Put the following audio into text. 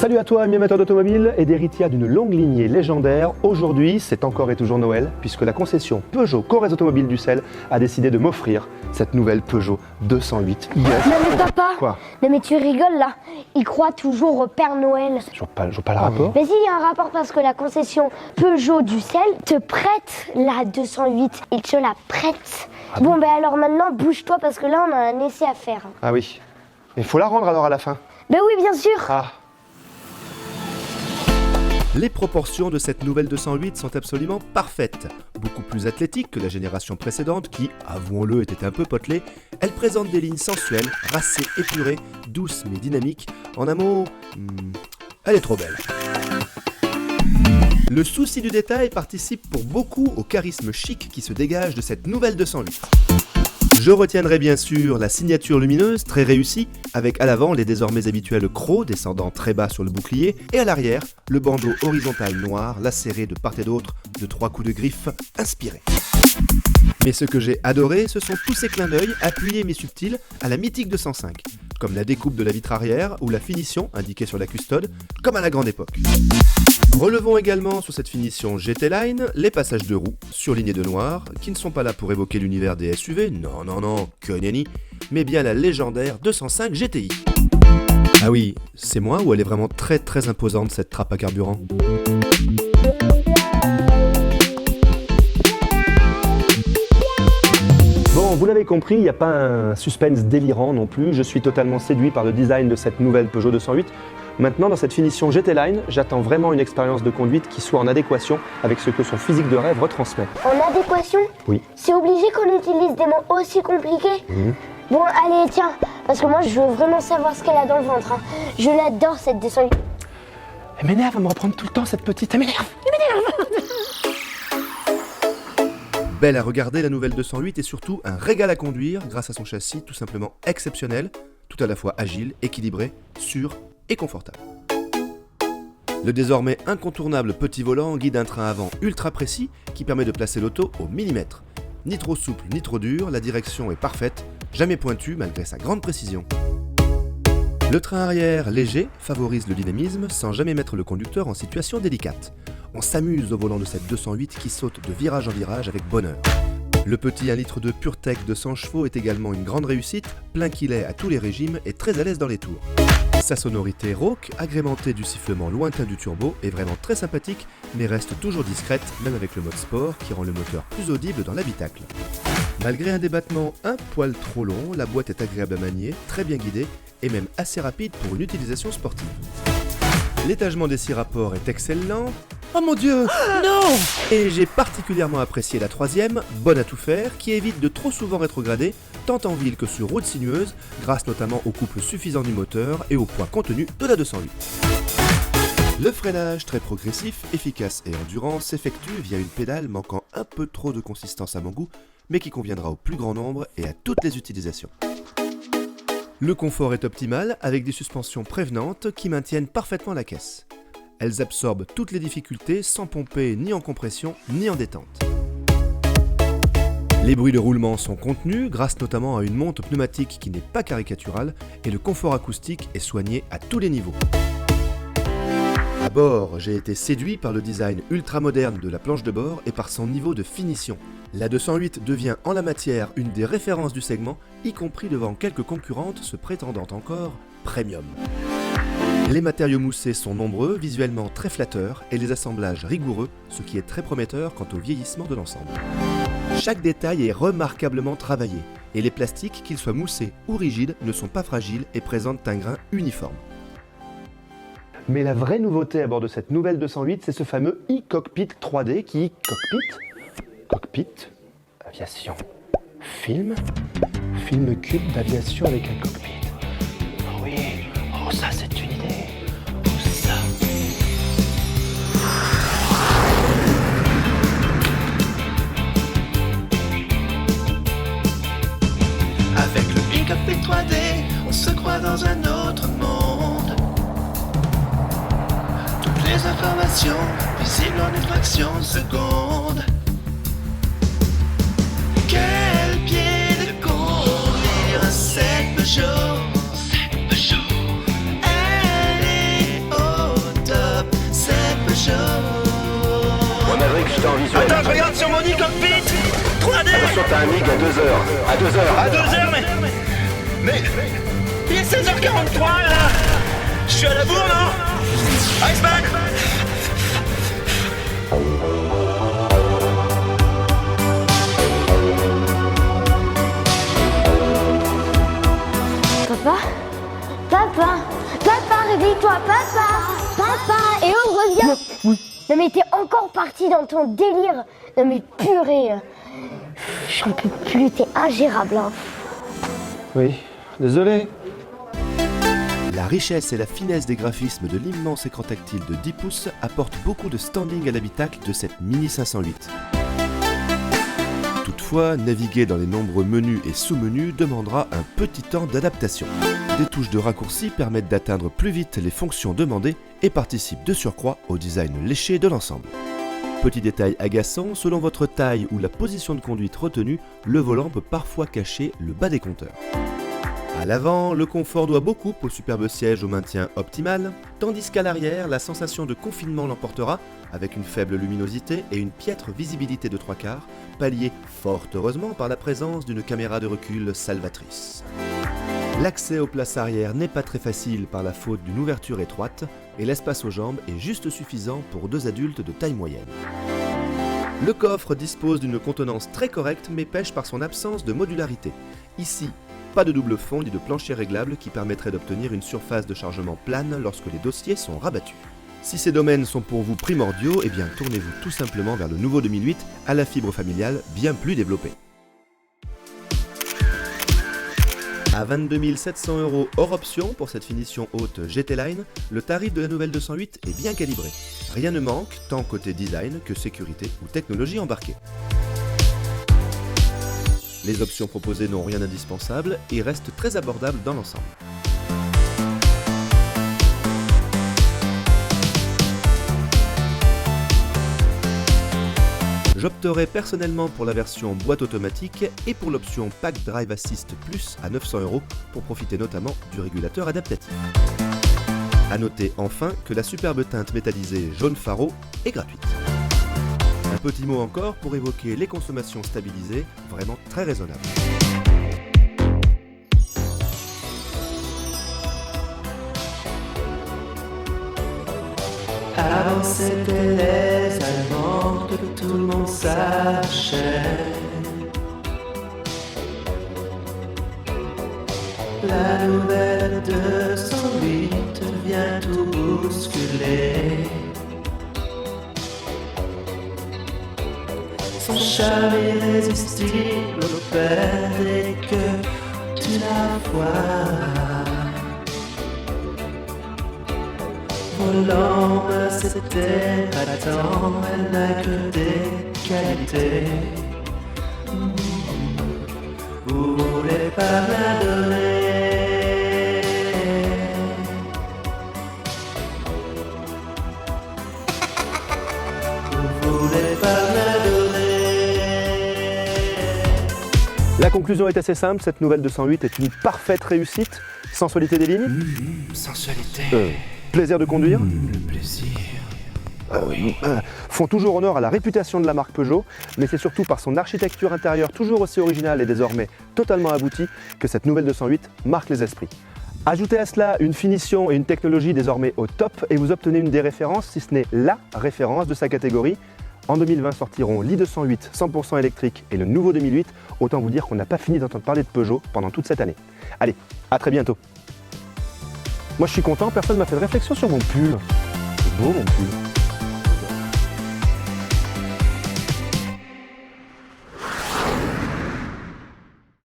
Salut à toi, ami amateur d'automobile et d'héritier d'une longue lignée légendaire. Aujourd'hui, c'est encore et toujours Noël, puisque la concession Peugeot Corrèze Automobile d'Ussel a décidé de m'offrir cette nouvelle Peugeot 208. Yes. Non mais papa. Quoi? Non mais tu rigoles là. Il croit toujours au Père Noël. Je vois pas le rapport. Mais si, il y a un rapport parce que la concession Peugeot d'Ussel te prête la 208. Il te la prête. Bon ben alors maintenant, bouge-toi parce que là on a un essai à faire. Ah oui. Mais faut la rendre alors à la fin. Ben oui, bien sûr. Ah. Les proportions de cette nouvelle 208 sont absolument parfaites. Beaucoup plus athlétique que la génération précédente qui, avouons-le, était un peu potelée, elle présente des lignes sensuelles, racées, épurées, douces mais dynamiques. En un mot, elle est trop belle. Le souci du détail participe pour beaucoup au charisme chic qui se dégage de cette nouvelle 208. Je retiendrai bien sûr la signature lumineuse très réussie, avec à l'avant les désormais habituels crocs descendant très bas sur le bouclier, et à l'arrière, le bandeau horizontal noir lacéré de part et d'autre de 3 coups de griffe inspirés. Mais ce que j'ai adoré, ce sont tous ces clins d'œil appuyés mais subtils à la mythique 205, comme la découpe de la vitre arrière ou la finition indiquée sur la custode, comme à la grande époque. Relevons également sur cette finition GT Line les passages de roues surlignés de noir, qui ne sont pas là pour évoquer l'univers des SUV, non, que nenni, mais bien la légendaire 205 GTI. Ah oui, c'est moi ou elle est vraiment très imposante cette trappe à carburant? Bon, vous l'avez compris, il n'y a pas un suspense délirant non plus. Je suis totalement séduit par le design de cette nouvelle Peugeot 208. Maintenant, dans cette finition GT Line, j'attends vraiment une expérience de conduite qui soit en adéquation avec ce que son physique de rêve retransmet. En adéquation? Oui. C'est obligé qu'on utilise des mots aussi compliqués? Bon, allez, tiens, parce que moi je veux vraiment savoir ce qu'elle a dans le ventre. Je l'adore cette 208. Elle m'énerve à me reprendre tout le temps cette petite. Elle m'énerve. Belle à regarder, la nouvelle 208 est surtout un régal à conduire grâce à son châssis tout simplement exceptionnel, tout à la fois agile, équilibré, sûr et confortable. Le désormais incontournable petit volant guide un train avant ultra précis qui permet de placer l'auto au millimètre. Ni trop souple ni trop dur, la direction est parfaite, jamais pointue malgré sa grande précision. Le train arrière léger favorise le dynamisme sans jamais mettre le conducteur en situation délicate. On s'amuse au volant de cette 208 qui saute de virage en virage avec bonheur. Le petit 1 litre de PureTech de 100 chevaux est également une grande réussite, plein qu'il est à tous les régimes et très à l'aise dans les tours. Sa sonorité rauque, agrémentée du sifflement lointain du turbo, est vraiment très sympathique, mais reste toujours discrète, même avec le mode sport qui rend le moteur plus audible dans l'habitacle. Malgré un débattement un poil trop long, la boîte est agréable à manier, très bien guidée et même assez rapide pour une utilisation sportive. L'étagement des 6 rapports est excellent. Oh mon dieu, non! Et j'ai particulièrement apprécié la 3e, bonne à tout faire, qui évite de trop souvent rétrograder, tant en ville que sur route sinueuse, grâce notamment au couple suffisant du moteur et au poids contenu de la 208. Le freinage très progressif, efficace et endurant s'effectue via une pédale manquant un peu trop de consistance à mon goût, mais qui conviendra au plus grand nombre et à toutes les utilisations. Le confort est optimal avec des suspensions prévenantes qui maintiennent parfaitement la caisse. Elles absorbent toutes les difficultés sans pomper ni en compression ni en détente. Les bruits de roulement sont contenus grâce notamment à une monte pneumatique qui n'est pas caricaturale et le confort acoustique est soigné à tous les niveaux. À bord, j'ai été séduit par le design ultra moderne de la planche de bord et par son niveau de finition. La 208 devient en la matière une des références du segment, y compris devant quelques concurrentes se prétendant encore premium. Les matériaux moussés sont nombreux, visuellement très flatteurs et les assemblages rigoureux, ce qui est très prometteur quant au vieillissement de l'ensemble. Chaque détail est remarquablement travaillé et les plastiques, qu'ils soient moussés ou rigides, ne sont pas fragiles et présentent un grain uniforme. Mais la vraie nouveauté à bord de cette nouvelle 208, c'est ce fameux e-cockpit 3D qui... Cockpit, aviation, film cube d'aviation avec un cockpit. Oh oui, oh ça c'est une idée, oh ça. Avec le e-cockpit 3D, on se croit dans un autre monde. Toutes les informations visibles en une fraction de seconde. Quel pied de conduire cette Peugeot. Elle est que j'étais en visuel. Attends, je regarde sur mon e-cockpit 3D. Attention, t'as un MiG à 2 heures. À 2 heures. À 2 heures, mais... Il est 16h43, là. Je suis à la bourre, non? Iceman. Papa? Papa? Papa, réveille-toi, papa! Papa! Et on revient! Oui. Non mais t'es encore parti dans ton délire! Non mais purée! J'en peux plus, t'es ingérable, hein. Oui, désolé. La richesse et la finesse des graphismes de l'immense écran tactile de 10 pouces apportent beaucoup de standing à l'habitacle de cette Mini 508. Toutefois, naviguer dans les nombreux menus et sous-menus demandera un petit temps d'adaptation. Des touches de raccourci permettent d'atteindre plus vite les fonctions demandées et participent de surcroît au design léché de l'ensemble. Petit détail agaçant, selon votre taille ou la position de conduite retenue, le volant peut parfois cacher le bas des compteurs. À l'avant, le confort doit beaucoup au superbe siège au maintien optimal, tandis qu'à l'arrière, la sensation de confinement l'emportera, avec une faible luminosité et une piètre visibilité de 3/4, palliée fort heureusement par la présence d'une caméra de recul salvatrice. L'accès aux places arrière n'est pas très facile par la faute d'une ouverture étroite, et l'espace aux jambes est juste suffisant pour 2 adultes de taille moyenne. Le coffre dispose d'une contenance très correcte mais pêche par son absence de modularité. Ici, pas de double fond ni de plancher réglable qui permettrait d'obtenir une surface de chargement plane lorsque les dossiers sont rabattus. Si ces domaines sont pour vous primordiaux, eh bien tournez-vous tout simplement vers le nouveau 2008 à la fibre familiale bien plus développée. À 22 700 € hors option pour cette finition haute GT Line, le tarif de la nouvelle 208 est bien calibré. Rien ne manque, tant côté design que sécurité ou technologie embarquée. Les options proposées n'ont rien d'indispensable et restent très abordables dans l'ensemble. J'opterai personnellement pour la version boîte automatique et pour l'option Pack Drive Assist Plus à 900 € pour profiter notamment du régulateur adaptatif. A noter enfin que la superbe teinte métallisée jaune faro est gratuite. Un petit mot encore pour évoquer les consommations stabilisées, vraiment très raisonnables. Avant c'était les Allemands que tout le monde sachait. La nouvelle 208 vient tout bousculer. Son charme irrésistible opère dès que tu la vois. Volant, c'était pas tant, elle n'a que des qualités. Vous voulez pas la donner. Vous voulez pas la donner. La conclusion est assez simple, cette nouvelle 208 est une parfaite réussite. Sensualité des lignes, Sensualité. plaisir de conduire, Le plaisir. font toujours honneur à la réputation de la marque Peugeot, mais c'est surtout par son architecture intérieure toujours aussi originale et désormais totalement aboutie que cette nouvelle 208 marque les esprits. Ajoutez à cela une finition et une technologie désormais au top et vous obtenez une des références, si ce n'est la référence de sa catégorie. En 2020 sortiront l'i208 100% électrique et le nouveau 2008, autant vous dire qu'on n'a pas fini d'entendre parler de Peugeot pendant toute cette année. Allez, à très bientôt. Moi je suis content, personne ne m'a fait de réflexion sur mon pull. C'est beau mon pull.